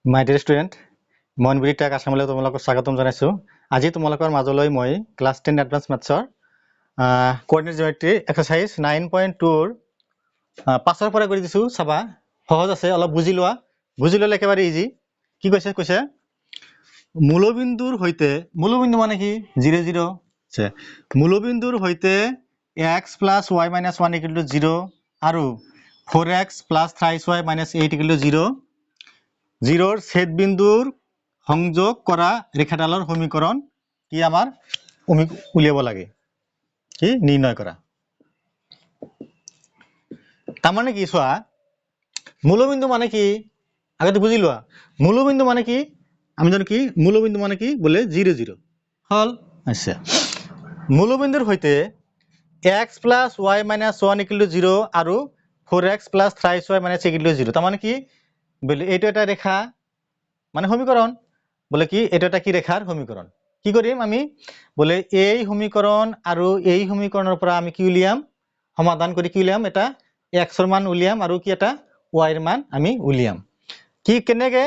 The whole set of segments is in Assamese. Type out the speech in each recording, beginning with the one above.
মাই ডিয়াৰ ষ্টুডেণ্ট, মই নবীৰ টেক আছামলৈ তোমালোকক স্বাগতম জনাইছোঁ। আজি তোমালোকৰ মাজলৈ মই ক্লাছ 10 এডভান্স মেথছৰ কোঅৰ্ডিনেট জিঅ'মেট্ৰি এক্সাৰচাইজ 9.2ৰ 5ৰ পৰা কৰি দিছোঁ। চাবা, সহজ আছে, অলপ বুজি লোৱা। বুজি ল'লে একেবাৰে ইজি। কি কৈছে মূলবিন্দুৰ সৈতে, মূলবিন্দু মানে কি 0 0 আছে, মূলবিন্দুৰ সৈতে x + y - 1 = 0 আৰু 4x + 3y - 8 = 0 0ৰ ছেদবিন্দুৰ সংযোগ কৰা ৰেখাডালৰ সমীকৰণ কি আমাৰ উলিয়াব লাগে, কি নিৰ্ণয় কৰা। তাৰমানে কি চোৱা, মূলবিন্দু মানে কি আগতে বুজি লোৱা। মূলবিন্দু মানে কি আমি জানো, কি মূলবিন্দু মানে কি বোলে 0 0 হল। আচ্ছা, মূলবিন্দুৰ সৈতে x + y - 1 = 0 আৰু 4x + 3y - 8 = 0। তাৰমানে কি বোলে এইটো এটা ৰেখা মানে সমীকৰণ, বোলে কি এইটো এটা কি ৰেখাৰ সমীকৰণ। কি কৰিম আমি বোলে এই সমীকৰণ আৰু এই সমীকৰণৰ পৰা আমি কি উলিয়াম, সমাধান কৰি কি উলিয়াম, এটা x ৰ মান উলিয়াম আৰু কি এটা y ৰ মান আমি উলিয়াম। কি কেনেকে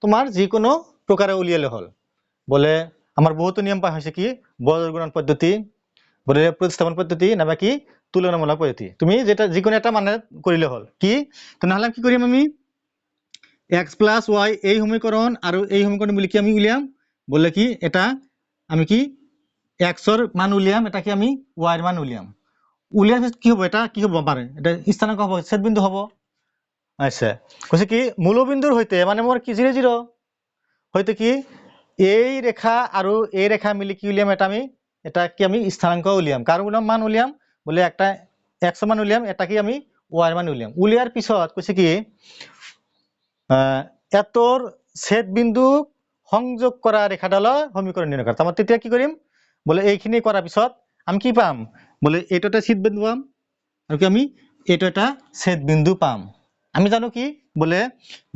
তোমাৰ যিকোনো প্ৰকাৰে উলিয়ালে হ'ল। বোলে আমাৰ বহুতো নিয়ম পাই হৈছে, কি বৰ্গৰ গুণন পদ্ধতি, বোলে প্ৰতিস্থাপন পদ্ধতি, নাইবা কি তুলনামূলক পদ্ধতি। তুমি যেটা যিকোনো এটা মানে কৰিলে হ'ল। কি তেনেহ'লে কি কৰিম আমি x + y এই সমীকৰণ আৰু এই সমীকৰণ মিলি কি আমি উলিয়াম, বলে কি এটা আমি কি x ৰ মান উলিয়াম, এটা কি আমি y ৰ মান উলিয়াম। উলিয়াৰ পিছত কি হ'ব, এটা কি হ'ব পাৰে, এটা স্থানাংক হ'ব, ছেদবিন্দু হ'ব। আচ্ছা, কৈছে কি মূলবিন্দুৰ সৈতে মানে মোৰ কি 0 0 হয়তো কি এই ৰেখা আৰু এই ৰেখা মিলি কি উলিয়াম, এটা আমি এটা কি আমি স্থানাংক উলিয়াম। কাৰ মান উলিয়াম, বোলে একটা x ৰ মান উলিয়াম, এটা কি আমি y ৰ মান উলিয়াম। উলিয়াৰ পিছত কৈছে কি এতৰ ছেদবিন্দু সংযোগ কৰা ৰেখাডালৰ সমীকৰণ নিৰ্ণয় কৰা। তাৰমানে তেতিয়া কি কৰিম, বোলে এইখিনি কৰাৰ পিছত আমি কি পাম, বোলে এইটো এটা ছেদবিন্দু পাম আৰু কি আমি এইটো এটা ছেদবিন্দু পাম। আমি জানো কি বোলে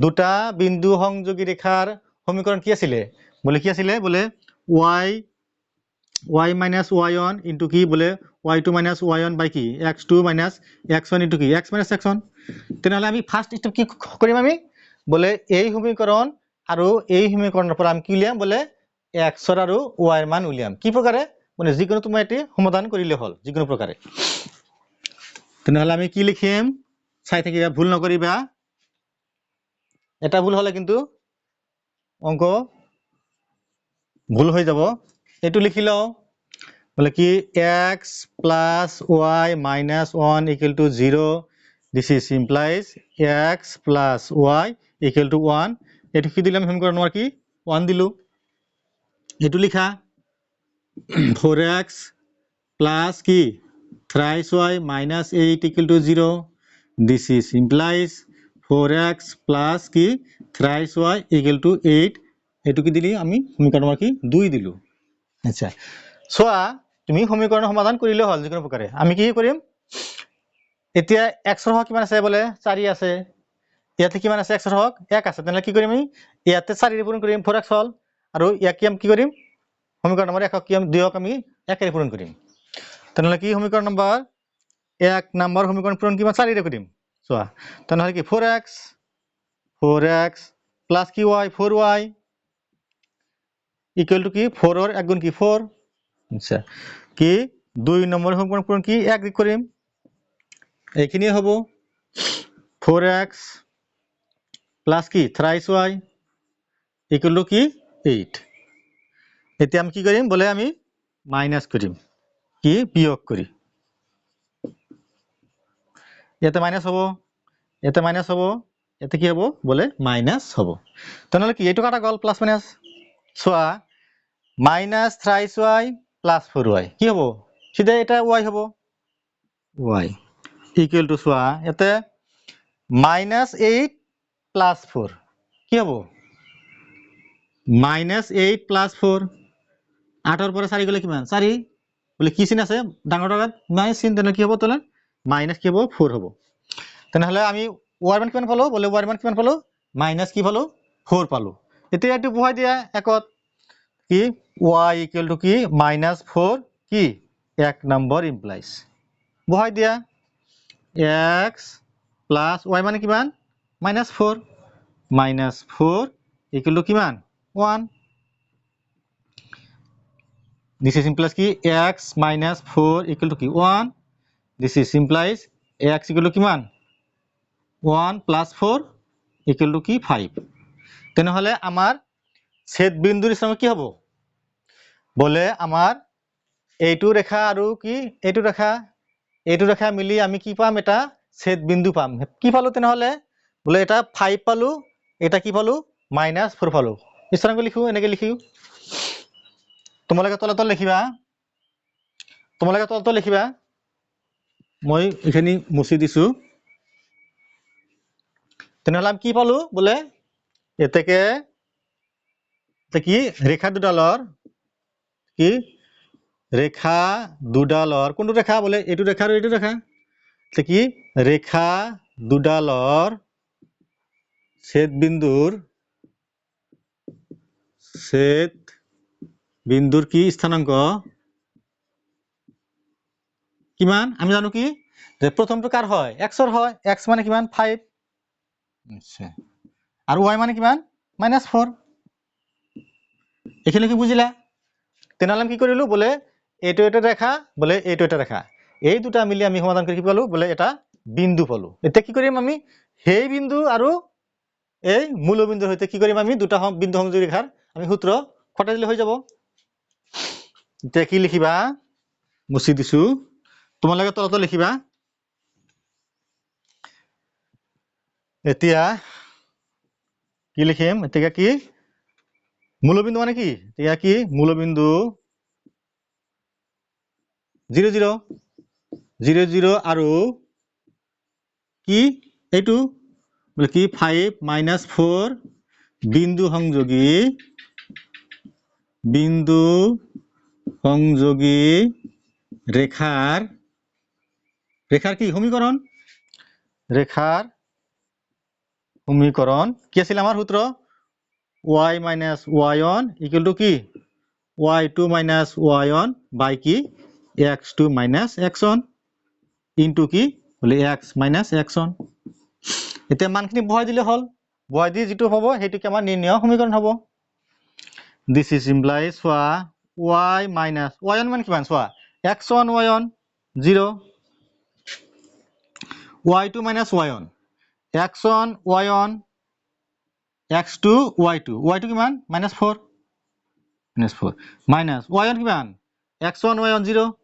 দুটা বিন্দু সংযোগী ৰেখাৰ সমীকৰণ কি আছিলে, বোলে কি আছিলে, বোলে y - y1 ইনটু কি বোলে y2 - y1 বাই কি x2 - x1 ইনটু কি x - x1। তেনেহ'লে আমি ফাৰ্ষ্ট স্টেপ কি কৰিম, আমি বোলে এই সমীকৰণ আৰু এই সমীকৰণৰ পৰা আমি কি উলিয়াম, বোলে x ৰ আৰু y ৰ মান উলিয়াম। কি প্ৰকাৰে, মানে যিকোনো তুমি এটি সমাধান কৰিলে হ'ল, যিকোনো প্ৰকাৰে। তেনেহ'লে আমি কি লিখিম, চাই থাকিবা, ভুল নকৰিবা। এটা ভুল হ'লে কিন্তু অংক ভুল হৈ যাব। এইটো লিখি লওঁ, বোলে কি x + y - 1 = 0। This is implies x + y = 1। এইটো কি দিলাম, সমীকৰণ নম্বৰ কি 1 দিলো। এইটো লিখা 4x + কি 3y - 8 = 0। This is implies 4x + কি 3y = 8। এইটো কি দিলি, আমি সমীকৰণ নম্বৰ কি 2 দিলো। আচ্ছা, চোৱা তুমি সমীকৰণ সমাধান কৰিলে হ'ল যিকোনো প্ৰকাৰে। আমি কি কৰিম এতিয়া, x ৰ হক কিমান আছে, বোলে 4 আছে, ইয়াতে কিমান আছে, x ৰ হক 1 আছে। তেনেহ'লে কি কৰিম, আমি ইয়াতে 4 পূৰণ কৰিম, 4x হ'ল, আৰু ইয়াক কি কৰিম, সমীকৰণ নম্বৰ 1 কি 2ক আমি 1 পূৰণ কৰিম। তেনেহ'লে কি সমীকৰণ নম্বৰ 1 নম্বৰ সমীকৰণ পূৰণ কিমান 4 কৰিম। চোৱা তেনেহ'লে কি 4x প্লাছ কি y 4y ইকুৱেল টু কি 4 ৰ 1 গুণ কি 4। আচ্ছা, কি 2 নম্বৰ সমীকৰণ পূৰণ কি 1 কৰিম, এইখিনিয়ে হ'ব 4x প্লাছ কি 3y ইকুৱেল টু কি 8। এতিয়া আমি কি কৰিম, বোলে আমি মাইনাছ কৰিম, কি বিয়োগ কৰি, ইয়াতে মাইনাছ হ'ব, ইয়াতে মাইনাছ হ'ব, ইয়াতে কি হ'ব, বোলে মাইনাছ হ'ব। তেনেহ'লে কি এইটো কাটা গ'ল, প্লাছ মাইনাছ। চোৱা -3y প্লাছ 4y কি হ'ব, চিধা এটা y হ'ব, y ইকুৱেল টু চোৱা ইয়াতে -8 প্লাছ 4 কি হ'ব, -8 প্লাছ 4। 8ৰ পৰা 4 গ'লে কিমান 4, বোলে কি চিন আছে ডাঙৰ ডাঙৰ মাইনাছ চিন, তেনেহ'লে কি হ'ব, তলত মাইনাছ কি হ'ব 4 হ'ব। তেনেহ'লে আমি y মান কিমান পালো, বোলে y মান কিমান পালো, মাইনাছ কি পালো 4 পালো। এতিয়া এইটো বহাই দিয়া একত, কি y ইকুৱেল টু কি -4 কি 1 নম্বৰ ইমপ্লাইজ, বহাই দিয়া x প্লাছ y মানে কিমান -4 -4 ইকুয়াল টু কিমান 1 দিস ইজ ইমপ্লাইজ কি x minus 4 ইকুয়াল টু কি 1 this is implies x equal to কিমান 1 plus 4 ইকুয়াল টু কি 5 তেনেহলে আমার ছেদ বিন্দুর স্থানে কি হবে বলে আমার এইটো রেখা আর কি এইটো রেখা মিলি আমি কি পাম এটা ছেদ বিন্দু পাম কি পালো তেনেহলে বলে এটা 5 পালো এটা কি পালো -4 পালো স্থানাঙ্ক লিখো এনেকে লিখিও তোমালোকে তলে লিখিবা মই এখানি মুছি দিছো তেনেহলে আমি কি পালো বলে এতেকে কি রেখা দুডালৰ কি ৰেখা দুডালৰ কোনটো ৰেখা বলে এইটো ৰেখা আৰ এইটো ৰেখা কি ৰেখা দুডালৰ ছেদ বিন্দুৰ কি স্থানাঙ্ক কিমান আমি জানো কি যে প্রথমটো কার হয় x এর হয় x মানে কিমান 5 আচ্ছা আর y মানে কিমান -4 এখানে কি বুঝিলা তেনেহলে আমি কি করিলো বলে এইটো এটা রেখা বলে এইটো এটা রেখা এই দুটা মিলি আমি সমাধান কৰি কি পালো বলে এটা বিন্দু পালো এটা কি কৰিম আমি সেই বিন্দু আৰু এই মূলবিন্দুৰ সৈতে কি কৰিম আমি দুটা বিন্দু সংযোগী ৰেখাৰ আমি সূত্ৰ খটাই দিলে হৈ যাব এতিয়া কি লিখিবা মুছি দিছো তোমালোকে তলত লিখিবা এতিয়া কি লিখিম এতিয়া কি মূলবিন্দু মানে কি এতিয়া কি মূলবিন্দু 0 0 0 0 আৰু কি এইটো বলে কি 5 -4 বিন্দু সংযোগী রেখার কি সমীকরণ রেখার সমীকরণ কি আছিল আমার সূত্র y minus y1 equal to কি y2 minus y1 by কি x2 minus x1 into কি বলে x minus x1 এতিয়া মানখিনি বহাই দিলে হল বহাই দি যেটো হ'ব হেতু কি আমাৰ নিৰ্ণয় সমীকৰণ হ'ব this is implies y minus y1 মান কিমান সোয়া x1 y1 0 y2 minus y1 x1 y1 x2 y2 কিমান -4 minus y1 কিমান x1 y1 0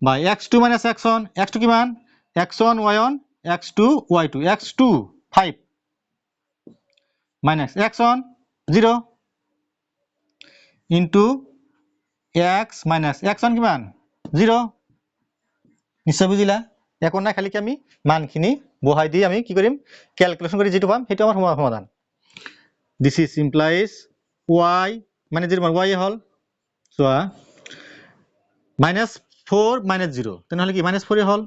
by x2 minus x1 x2 কিমান x1 y1 x2 y2 x2 5 minus x1 0 into x minus x1 কিমান 0 নিশ্চয় বুজিলা এখন না খালি কি আমি মানখিনি বহাই দি আমি কি কৰিম ক্যালকুলেশন কৰি যেটো পাম হেতু আমাৰ সমাধান this is implies y মানে 0 y হল সোয়া -4 -0 তেনেহলে কি -4 হল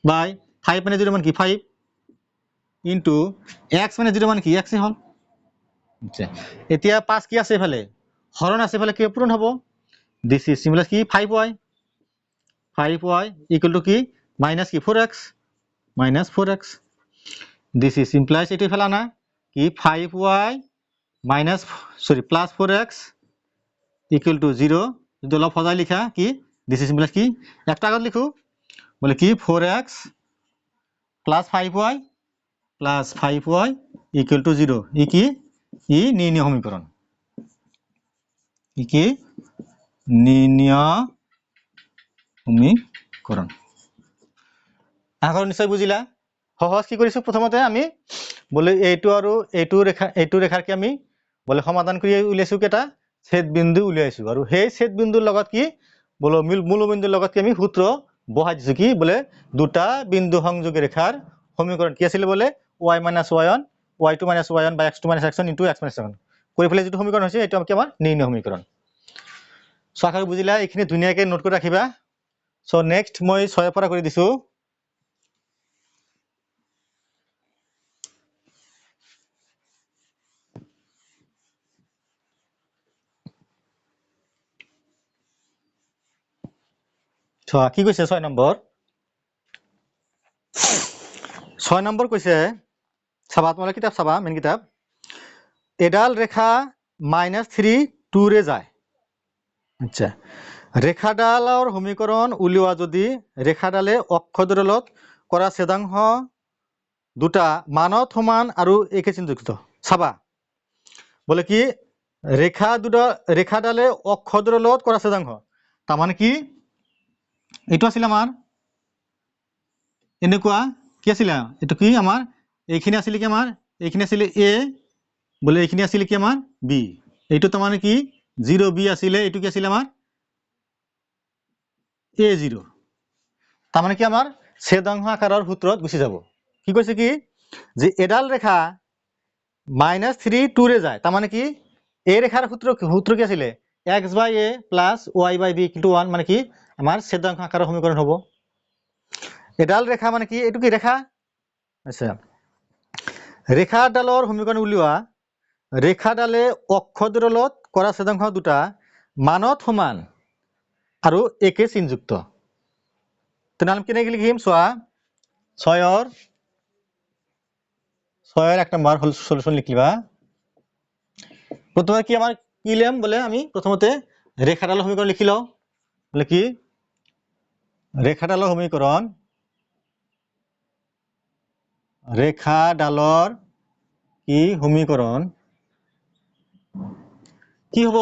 বাই 5 মানে 0 মান কি 5 into x মানে 0 মান কি x হল আচ্ছা এতিয়া 5 কি আছে এফালে হরণ আছে এফালে কি পূরণ হ'ব this is similar কি 5y equal to কি minus কি 4x minus 4x this is implies এটি ফেলা না কি 5y minus plus 4x equal to 0 যদি অলপ সজাই লিখা কি this is implies কি একটা আগত লিখো বলে কি 4x plus 5y equal to 0 ই কি ই নির্ণয় সমীকরণ ই কি নির্ণয় সমীকরণ আগৰ নিশ্চয় বুজিলা সহজ কি কৰিছো প্ৰথমতে আমি বলে এইটো আৰু এইটো ৰেখাৰ কি আমি বলে সমাধান কৰি উলিয়াইছো কেটা ছেদ বিন্দু উলিয়াইছো আৰু সেই ছেদ বিন্দুৰ লগত কি বলে মূলবিন্দুৰ লগত কি আমি সূত্ৰ বহাই দিছো কি বলে দুটা বিন্দু সংযোগী ৰেখাৰ সমীকৰণ কি আছিল বলে y minus y1 y2 minus y1 by x2 minus x1 into x minus x1 কৰি ফেলে যেটো সমীকৰণ হৈছে এটো আমাৰ নিৰ্ণয় সমীকৰণ সকাল বুজিলা এইখিনি ধুনিয়াকে নোট কৰি ৰাখিবা সো নেক্সট মই 6 পৰা কৰি দিছো কি কৈছে 6 নম্বৰ কৈছে চাবা তোমালোকে কিতাপ চাবা মেন কিতাপ এডাল ৰেখা -3 2 যায়। আচ্ছা, ৰেখাডালৰ সমীকৰণ উলিওৱা যদি ৰেখাডালে অক্ষদুৰত কৰা ছেদাংশ দুটা মানত সমান আৰু একে চিনযুক্ত। চাবা বলে কি ৰেখাডালে অক্ষদুৰত কৰা ছেদাংশ, তাৰ মানে কি এইটো আছিল আমাৰ এনেকুৱা কি আছিল, এইটো কি আমাৰ এইখিনি আছিল কি আমাৰ এইখিনি আছিল এ, বলে এইখিনি আছিল কি আমাৰ বি, এইটো তাৰ মানে কি 0 বি আছিলে, এইটো কি আছিল আমাৰ A0, তাৰ মানে কি আমাৰ ছেদাংশ আকাৰৰ সূত্ৰত গুচি যাব। কি কৈছে কি যে এডাল ৰেখা -3 2 যায়, তাৰ মানে কি এই ৰেখাৰ সূত্র কি আছিলে x/a প্লাস y/b = 1, মানে কি আমাৰ ছেদাংশ আকাৰৰ সমীকৰণ হ'ব। এডাল ৰেখা মানে কি এইটো কি ৰেখা। আচ্ছা, ৰেখাডালৰ সমীকৰণ উলিওৱা ৰেখাডালে অক্ষদুৰত কৰা ছেদাংশ দুটা মানত সমান আৰু একে চিনযুক্ত। তেনেহ'লে কেনেকৈ লিখিম চোৱা, 6 1 নম্বৰ সলিউশন লিখিবা। প্ৰথমে কি আমাৰ কি লিখলাম বলে আমি প্ৰথমতে ৰেখাডালৰ সমীকৰণ লিখি লও, বলে কি ৰেখাডালৰ সমীকৰণ কি হব,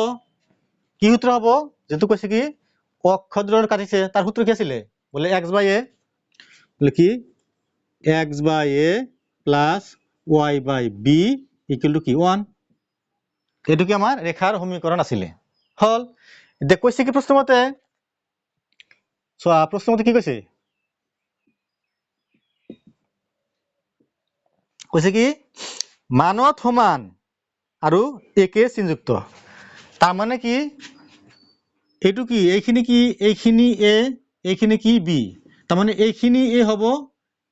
কি সূত্ৰ হব, যেহেতু কৈছে কি অক্ষদুৰত কাটিছে তার সূত্র কি আছিল বলে x/a, বলে কি x/a প্লাস y/b = কি 1, এইটো কি আমাৰ ৰেখাৰ সমীকৰণ আছিলে। হল, এতিয়া কৈছে কি প্ৰশ্নমতে চোৱা, প্ৰশ্নমতে কি কৈছে, কৈছে কি মানত সমান আৰু একে চিনযুক্ত। তাৰ মানে কি এইটো কি এইখিনি কি এইখিনি এ, এইখিনি কি বি, তাৰ মানে এইখিনি এ হব,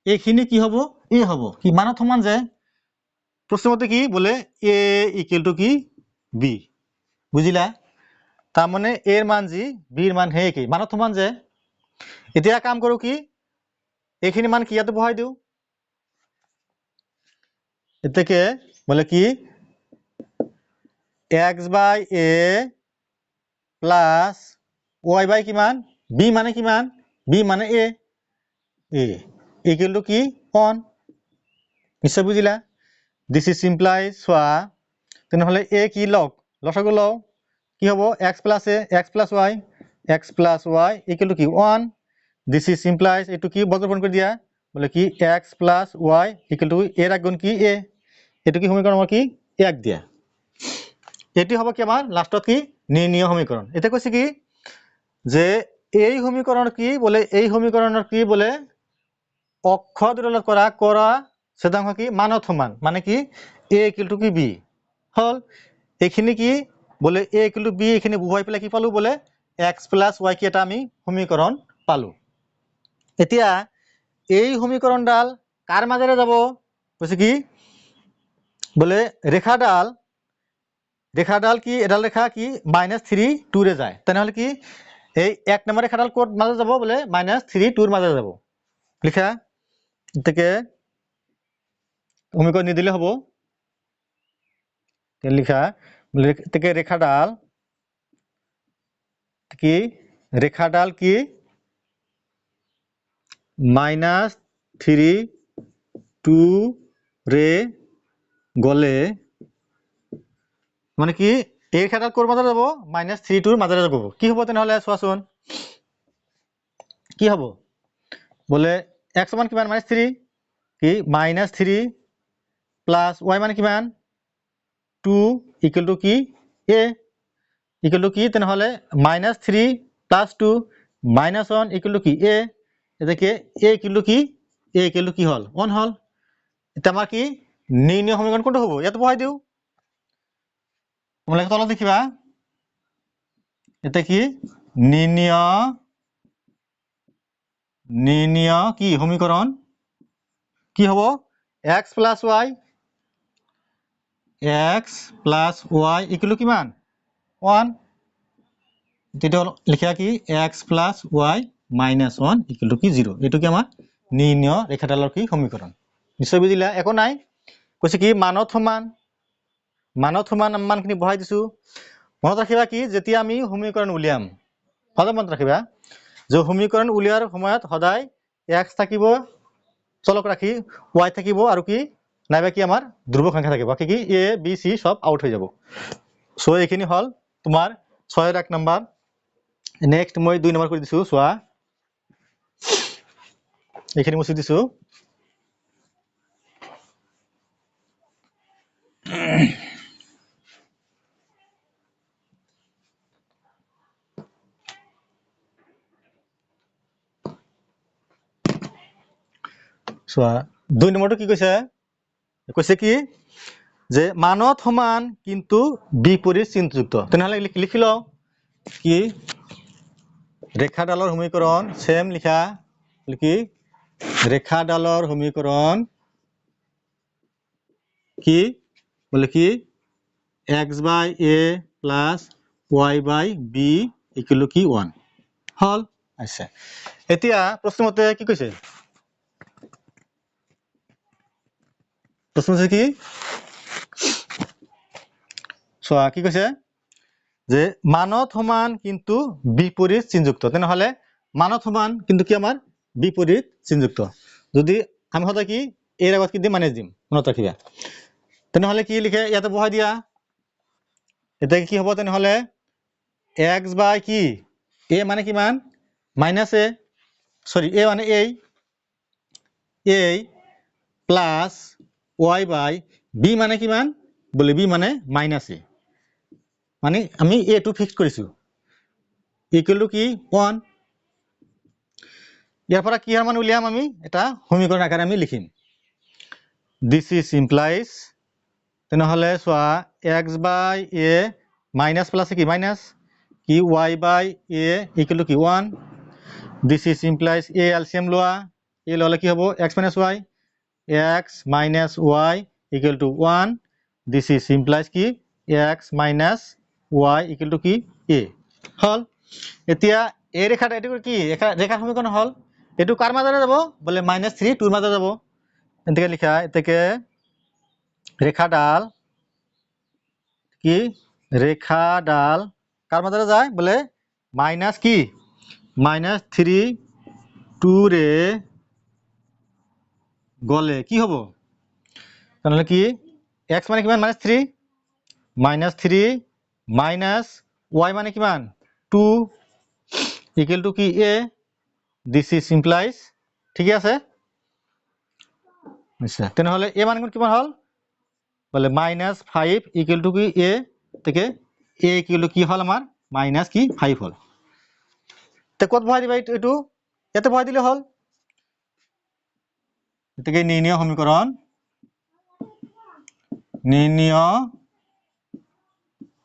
এইখিনি কি হব এ হব, কি মানত সমান যে প্রশ্নমতে কি বলে এ = কি বি, বুঝিলা। তার মানে এর মান জি বির মান হে কি মানত সমান যে। এতিয়া কাম কৰো কি এইখিনি মান কি ইয়াতে বহাই দিও, এতেকে বলে কি x/a প্লাস y/ কিমান বি, মানে কিমান বি মানে এ = কি 1, নিশ্চয় বুঝিলা। দিস ইজ ইমপ্লাইজ চোৱা, তেনেহলে এ কি লসাগু লও, কি হব x + a x + y = কি 1, দিস ইজ ইমপ্লাইজ এইটো কি বজ্রপণ কৰি দিয়া, বলে কি x + y = এর আগুণ কি a, এইটো কি সমীকরণ কি 1 দিয়া। এটি হব কি আমার লাস্টত কি নির্ণয় সমীকরণ। এটা কৈছে কি যে এই সমীকরণ কি বলে, এই সমীকরণের কি বলে অক্ষদুৰত কৰা ছেদাংশ কি মানত সমান, মানে কি a = কি b। হল, এইখিনি কি বলে a = b, এইখিনি বহুৱাই পেলাই কি পালো বলে x + y কি এটা আমি সমীকরণ পালো। এতিয়া এই সমীকরণডাল কার মাজেৰে যাব, কৈছে কি বলে ৰেখাডাল কি এডাল ৰেখা কি -3 2 যায়, তেনেহলে কি এই 1 নম্বৰ রেখাডাল কোট মাঝে যাব বলে -3 2 মাঝে যাব। লিখা থেকে সমীকরণ নিদিলে হব, লিখা থেকে রেখাডাল কি -3 2 রে গলে, মানে কি এই রেখাডাল কোর মাঝে যাব -3 2 মাঝে যাব, কি হব তেনেহলে চোৱাচোন কি হব বলে x সমান কিমান -3 কি -3 প্লাস y মানে কিমান 2 = কি a কি তেনেহলে -3 + 2 -1 = কি a, এটাকে a = কি হল 1 হল। এটা আমাৰ কি নিৰ্ণয় সমীকৰণ কোনটো হব, ইয়াত বহাই দিও, তোমালোকে তলত দেখিবা এটা কি নির্ণয় কি সমীকরণ কি হব x + y = কিমান 1, এটা লিখা কি x + y - 1 = কি 0, এইটো কি আমাৰ নিৰ্ণয় ৰেখাডালৰ কি সমীকৰণ। নিশ্চয় বুজিলা, একো নাই, কৈছে কি মানত সমান মানত সমান মানখিনি বহাই দিছো মনত ৰাখিবা কি যেতিয়া আমি সমীকৰণ উলিয়াম সদায় মনত ৰাখিবা যে সমীকৰণ উলিয়াৰ সময়ত সদায় x থাকিব চলক ৰাখি y থাকিব আৰু কি নাইবা কি আমাৰ ধ্ৰুবক সংখ্যা থাকিব কি a b c সব আউট হৈ যাব সো এইখিনি হল তোমাৰ 6 1 নম্বৰ নেক্সট মই 2 নম্বৰ কৰি দিছো চোৱা এইখিনি মুছি দিছো চোৱা 2 নম্বৰটো কি কৈছে কৈছে কি যে মানত সমান কিন্তু বিপৰীত চিহ্নযুক্ত তেনেহলে লিখি লও কি ৰেখাডালৰ সমীকৰণ সেম লিখা কি ৰেখাডালৰ সমীকৰণ কি বলে কি x by a plus y by b equal কি 1 হল আচ্ছা এতিয়া প্ৰশ্নমতে কি কৈছে প্ৰশ্ন কি চোৱা কি কৈছে যে মানত সমান কিন্তু বিপৰীত চিহ্নযুক্ত তেনেহলে মানত সমান কিন্তু কি আমাৰ বিপৰীত চিহ্নযুক্ত যদি আমি হতা কি এৰ আগত কি দিম মাইনাস দিম মনত ৰাখিবা তেনেহলে কি লিখে ইয়াতে বহাই দিয়া এটা কি হ'ব তেনেহলে x বাই কি a মানে কিমান মাইনাস a সরি a মানে a plus y by b মানে কিমান বলে b মানে মাইনাস a মানে আমি a টু ফিক্স কৰিছো ইকুয়াল টু কি 1 ইয়াৰ পৰা কি মান উলিয়াম আমি এটা সমীকৰণ আকাৰে আমি লিখিম দিস ইজ ইমপ্লাইজ তেনেহলে চোৱা x by a minus plus কি মাইনাস কি y by a equal to কি 1 this is implies a LCM লোৱা a ললে কি হ'ব x minus y x minus y equal to 1 this is implies কি x minus y equal to কি a হল এতিয়া এই ৰেখাটা এটো কি ৰেখা সমীকৰণ হল এটো কাৰ মাজৰে যাব বলে -3 2 ৰ মাজৰে যাব এতেকে লিখা এতেকে ৰেখাডাল কি ৰেখাডাল কাৰ মাজৰে যায় বলে মাইনাস কি -3 2 রে গলে কি হবো তাহলে কি x মানে কিমান -3 -3 minus y মানে কিমান 2 equal to কি a this is implies ঠিক আছে আচ্ছা তেনেহলে a মান কিমান হল বলে -5 equal to কি a থেকে a equal to কি হল আমার মাইনাস কি 5 হল তে কত বহাই দিবা এটো এতে বহাই দিলে হল এটাকে নির্ণয়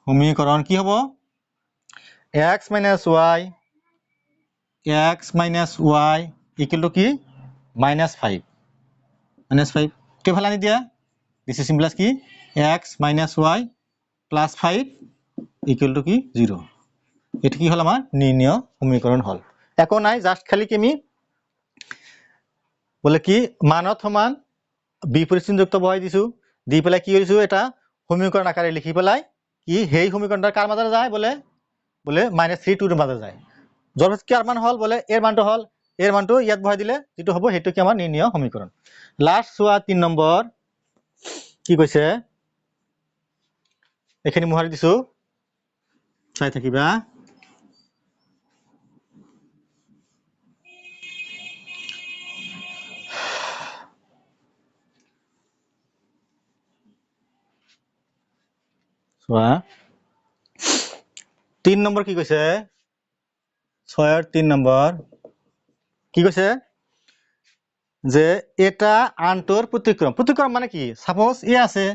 সমীকরণ কি হবো x minus y equal to কি -5 কে ভাল আনি দিয়া দিস ইজ সিম্পল কি x minus y plus 5 equal to কি 0 এটা কি হল আমার নির্ণয় সমীকরণ হল এখন নাই জাস্ট খালি কি আমি বলে কি মানত সমান বিপরীত চিহ্নযুক্ত বহাই দিছো দি পেলাই কি কৰিছো এটা সমীকৰণ আকাৰে লিখি পেলাই কি হেই সমীকৰণটাৰ কাৰ মাজৰে যায় বলে -3 2 ৰ মাজৰে যায় যত কি মান হল বলে এৰ মানটো ইয়াত বহাই দিলে যেটো হ'ব হেতু কি আমাৰ নিৰ্ণয় সমীকৰণ লাস্ট সোয়া 3 নম্বৰ কি কৈছে এখানে মোহাৰি দিছো চাই থাকিবা সোয়া 3 নম্বৰ কি কৈছে 6 3 নম্বৰ কি কৈছে যে এটা আন্তর প্রতিক্রম মানে কি সাপোজ এ আছে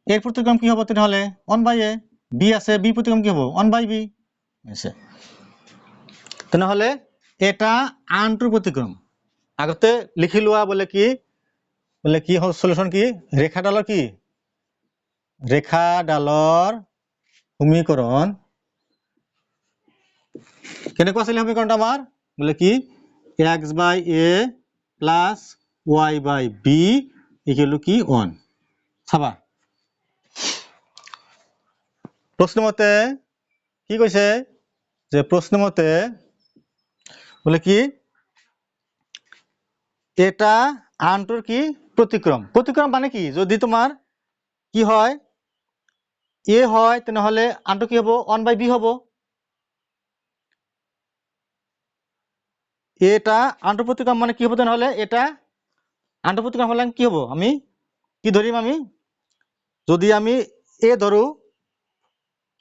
এর প্রতিক্রম কি হবে তাহলে 1/a বি আছে বি প্রতিক্রম কি হবে 1/b আছে তাহলে এটা আন্তর প্রতিক্রম আগতে লিখি লোৱা বলে কি হল সলিউশন কি ৰেখাডালৰ সমীকৰণ কেনেকুৱা আছিল সমীকৰণটা আমাৰ বলে কি x by a plus y by b equal to কি 1 চাবা প্ৰশ্ন মতে কি কৈছে যে প্ৰশ্ন মতে বলে কি এটা আনটোৰ কি প্ৰতিক্ৰম প্ৰতিক্ৰম মানে কি যদি তোমাৰ কি হয় এ হয় তেনেহলে আনটো কি হ'ব 1/b হ'ব এটা আনটো প্ৰতিক্ৰম মানে কি হ'ব তেনেহলে এটা আনটো প্ৰতিক্ৰম হলে কি হ'ব আমি কি ধৰিম আমি যদি আমি এ ধৰো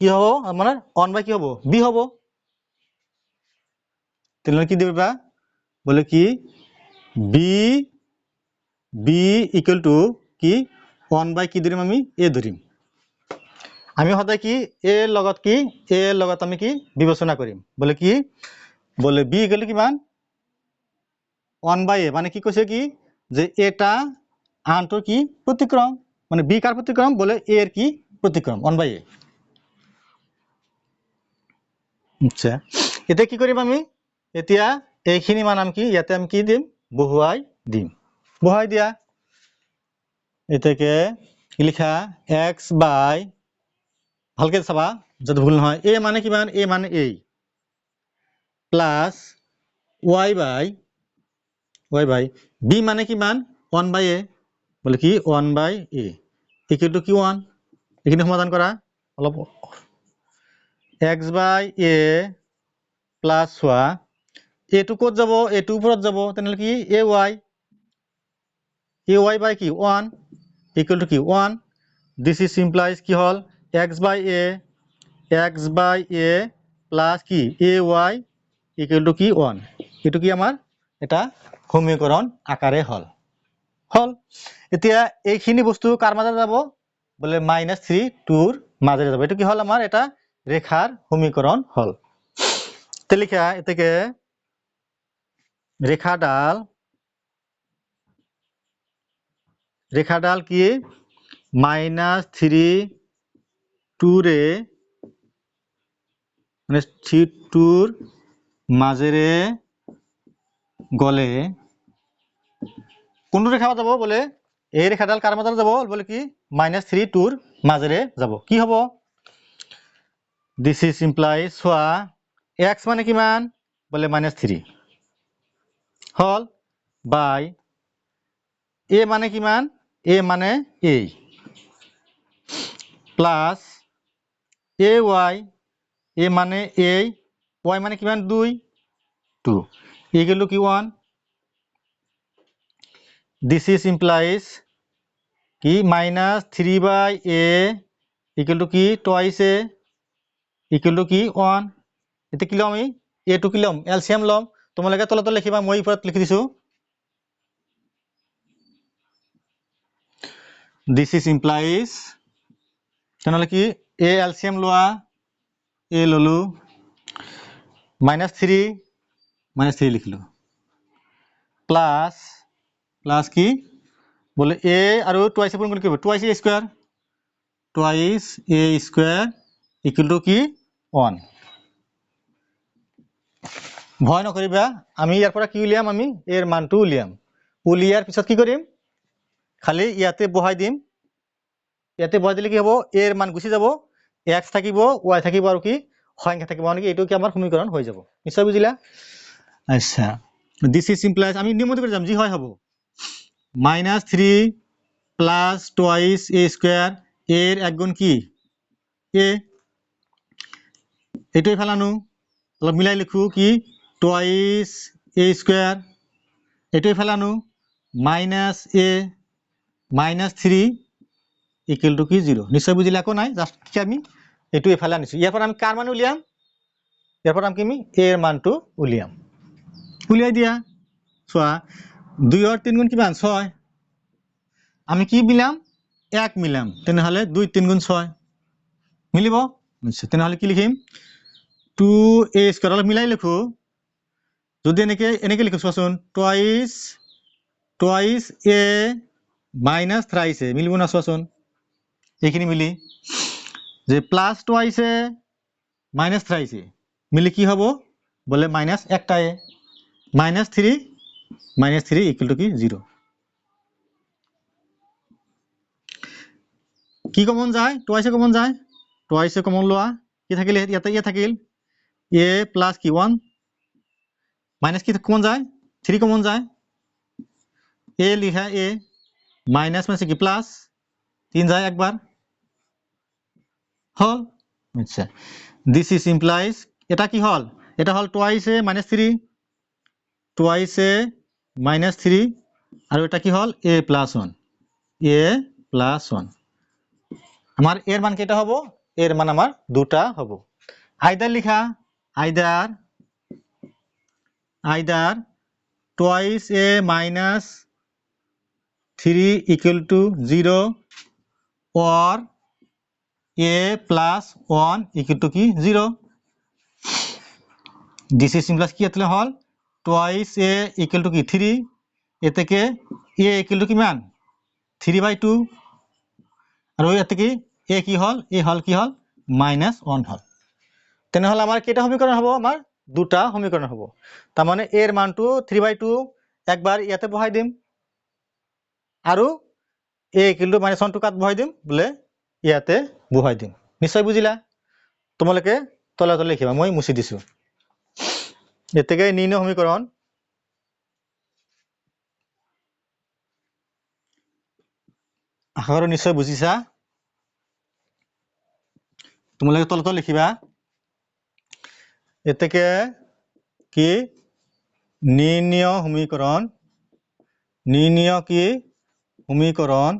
কি হ'ব মানে 1/, কি হ'ব b হ'ব তেনেহলে কি দিবা বলে কি b ইকুয়াল টু কি 1/, কি ধৰিম আমি a ধৰিম আমি সদায় কি a লগত কি a লগত আমি কি বিবেচনা কৰিম বলে কি বলে b ইকুয়াল টু কিমান 1/a মানে কি কৈছে কি যে এটা আনটোৰ কি প্ৰতিক্ৰম মানে b কাৰ প্ৰতিক্ৰম বলে a এৰ কি প্ৰতিক্ৰম 1/a আচ্ছা এটা কি কৰিম আমি এতিয়া এইখিনি মান আমি কি ইয়াতে আমি কি দিম বহুৱাই দিম বহুৱাই দিয়া এটাকে কি লিখা x বাই ভালকে চাবা যদি ভুল নহয় a মানে কিমান a মানে a plus y by b মানে কিমান 1/a বলে কি 1/a ইকুয়াল টু কি 1 এখানে সমাধান করা অলপ x by a plus y a to কত যাব a টু উপরত যাব তাহলে কি ay বাই কি 1 ইকুয়াল টু কি 1 দিস ইজ ইমপ্লাইজ কি হল x বাই a প্লাস কি ay ইকুয়াল টু কি 1 এটু কি আমার এটা সমীকরণ আকারে হল এতিয়া এইখিনি বস্তু কার মাঝে যাব বলে -3 2 মাঝে যাব এটা কি হল আমার এটা রেখার সমীকরণ হল তে লিখা এটাকে রেখাডাল কি -3 2 রে মানে 3 2 মাঝেরে গলে কোনটো রেখা যাব বলে এই রেখাডাল কার মাঝে যাব বলে কি -3 2 মাঝেরে যাব কি হবে this is implies soya x মানে কিমান বলে -3 হল বাই a মানে কিমান a মানে a প্লাস ay a মানে a y মানে কিমান 2 2 ইকুয়াল টু কি 1 this is implies কি -3/a ইকুয়াল টু কি twice a ইকুয়াল টু কি 1 এতে কি লম আমি a টু কি লম এলসিএম লম তোমালোকে তলত লিখিবা মই উপৰত লিখি দিছো this is implies তেনেহলে কি a এলসিএম লোৱা a ললো -3 লিখলো প্লাস কি বলে a আৰু twice পূৰণ কৰি কি হ'ব twice a square equal to কি 1 ভয় নকৰিবা আমি ইয়াৰ পৰা কি উলিয়াম আমি এৰ মানটো উলিয়াৰ পিছত কি কৰিম খালি ইয়াতে বহাই দিম ইয়াতে বহাই দিলে কি হ'ব এর মান গুছি যাব x থাকিব y থাকিব আৰু কি সংখ্যা থাকিব মানে কি এটো কি আমাৰ সমীকৰণ হৈ যাব নিশ্চয় বুজিলা আচ্ছা দিস ইজ ইমপ্লাইজ আমি নিয়মত কৰি যাম জি হয় হ'ব -3 প্লাস twice a square এর এক গুণ কি a এটাই ফেলানো অলপ মিলাই লিখো কি twice a square এটাই ফেলানো -3 ইকুয়াল টু কি 0 নিশ্চয় বুঝিলা কো নাই জাস্ট কি আমি এটু এফালে আনিছো ইয়াৰ পৰা আমি কাৰ মান উলিয়াম ইয়াৰ পৰা আমি এর মানটো উলিয়াই দিয়া সোয়া 2 আর 3 গুণ কিমান 6 আমি কি মিলাম 1 মিলাম তেনেহলে 2 3 গুণ 6 মিলিব আচ্ছা তেনেহলে কি লিখিম 2a স্কয়ার অলপ মিলাই লিখো যদি এনেকে লিখো চোৱাচোন twice a minus thrice a মিলিব না চোৱাচোন এইখিনি মিলি যে plus twice a minus thrice a মিলি কি হ'ব বলে মাইনাস একটা a -3 ইকুয়াল টু কি 0 কি কমন যায় twice a কমন যায় টুৱাইছ এ কমন লোৱা কি থাকিল ইয়াতে এ থাকিল এ প্লাস কি 1 মাইনাস কি কমন যায় 3 কমন যায় এ লিখা এ মাইনাস মানে কি প্লাস 3 যায় একবার হল আচ্ছা দিস ইজ ইমপ্লাইজ এটা কি হল এটা হল twice a minus 3 twice a minus 3 আর এটা কি হল এ প্লাস 1 এ প্লাস 1 আমার এর মান কেটা হবো এর মান আমার দুটা হবো আইদার লিখা either twice a minus 3 equal to 0 or a plus 1 equal to কি 0 this is simple কি আসলে হল টুৱাইছ a equal to কি 3 এ থেকে a equal to কি মান 3/2 আর ওই থেকে a কি হল a হল কি হল -1 হল তেনে হল আমার কেটা সমীকরণ হবো আমার দুটা সমীকরণ হবো তার মানে এর মানটো 3/2 একবার ইয়াতে বহাই দিম আৰু a equal to -1 টো কাট বহাই দিম বলে ইয়াতে বহাই দিম নিশ্চয় বুঝিলা তোমালোকে তলে তলে লিখিবা মই মুছি দিছো এতেকে নির্ণয় সমীকরণ আশা কৰো নিশ্চয় বুজিছা তোমালোকে তলে তলে লিখিবা এতেকে কি নির্ণয় কি সমীকরণ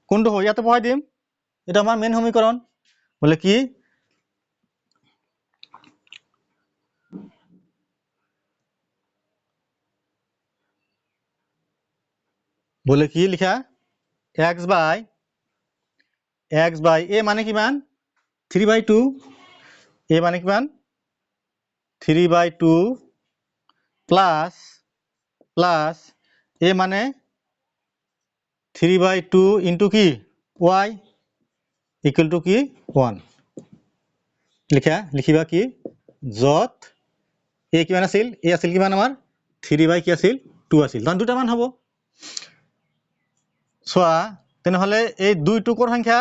কোনটো হয় ইয়াতে বহাই দিম এটা আমার মেন সমীকরণ বলে কি লিখা x by a মানে কি মান 3/2 a মানে কি মান 3/2 প্লাস a মানে 3/2 ইনটু কি y ইকুয়াল টু কি 1 লিখিবা কি যত a কিমান আছিল a আছিল কিমান আমাৰ 3 কি আছিল 2 আছিল তান দুটা মান হ'ব সোয়া তেনে হলে এই দুইটো কোন সংখ্যা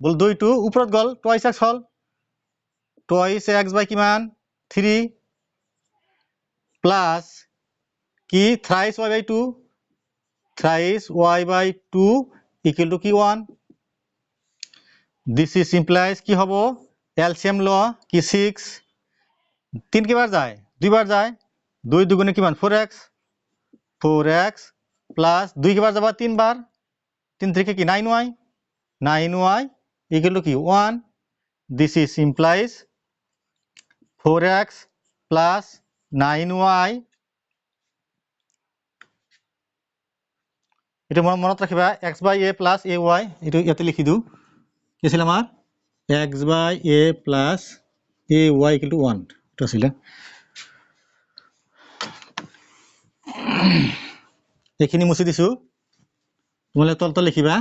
বল দুইটো উপৰত গল টুৱাইছ x হল টুৱাইছ x বাই কিমান 3 প্লাস কি thrice y by 2 thrice y by 2 equal to কি 1 this is implies কি হবো LCM ল কি 6 3 কিবার যায় দুইবার যায় 2 দুগুণে কিমান 4x প্লাস 2 কিবার যাবা 3 বার 3 থেকে কি 9y equal to কি 1 this is implies 4x plus 9y এটা মনত রাখিবা x by a plus ay এটো ইয়াতে লিখি দিও কি ছিল আমার x by a plus ay equal to 1 এটা ছিল এখিনি মুছি দিছো তোমালে তল লিখিবা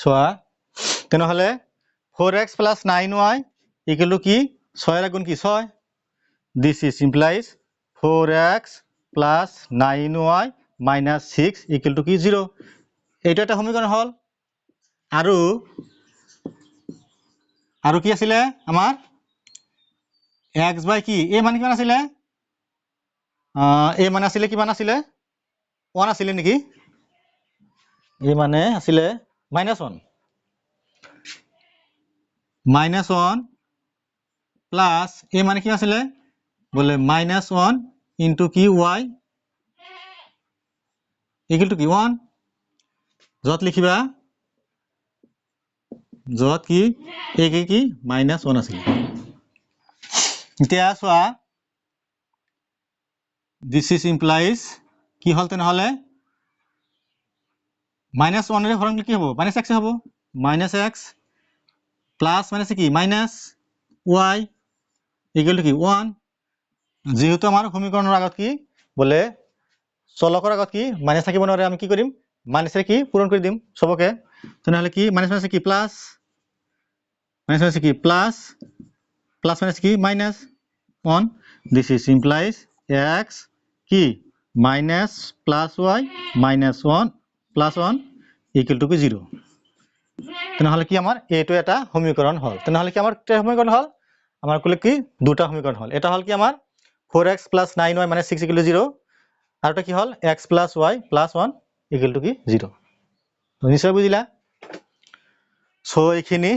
সোয়া তেনে হলে 4x plus 9y equal to কি 6 এর গুণ কি 6 this is implies 4x plus 9y minus 6 equal to কি 0 এইটা একটা সমীকরণ হল আৰু কি আছিলে আমাৰ x by কি a মানে কিমান আছিলে a মানে আছিলে কিমান আছিলে 1 আছিলে নেকি a মানে আছিলে -1 প্লাস a মানে কি আছিলে বলে -1 into কি y equal to কি 1 যত লিখিবা যত কি a কি -1 আছিল এতিয়া সোয়া this is implies কি হল তেনে হলে -1 এর হরণ কি হবে -x হবে -x প্লাস মাইনাস কি -y equal to কি 1 যেহেতু আমার সমীকরণের আগত কি বলে চলকৰ আগত কি মাইনাস থাকিব নৰে আমি কি কৰিম মাইনাসের কি পূরণ করে দিম সবকে তেনে হলে কি মাইনাস কি প্লাস কি প্লাস মাইনাস কি -1 this is implies x কি minus plus y minus 1 plus 1 equal to কি 0 তেনেহ'লে কি আমাৰ এইটো এটা সমীকৰণ হ'ল তেনেহ'লে কি আমাৰ কেইটা সমীকৰণ হ'ল আমাৰ ক'লে কি দুটা সমীকৰণ হ'ল এটা হ'ল কি আমাৰ 4x + 9y - 6 = 0 আৰু এটা কি হ'ল x + y + 1 = কি 0 নিশ্চয় বুজিলা সো এইখিনি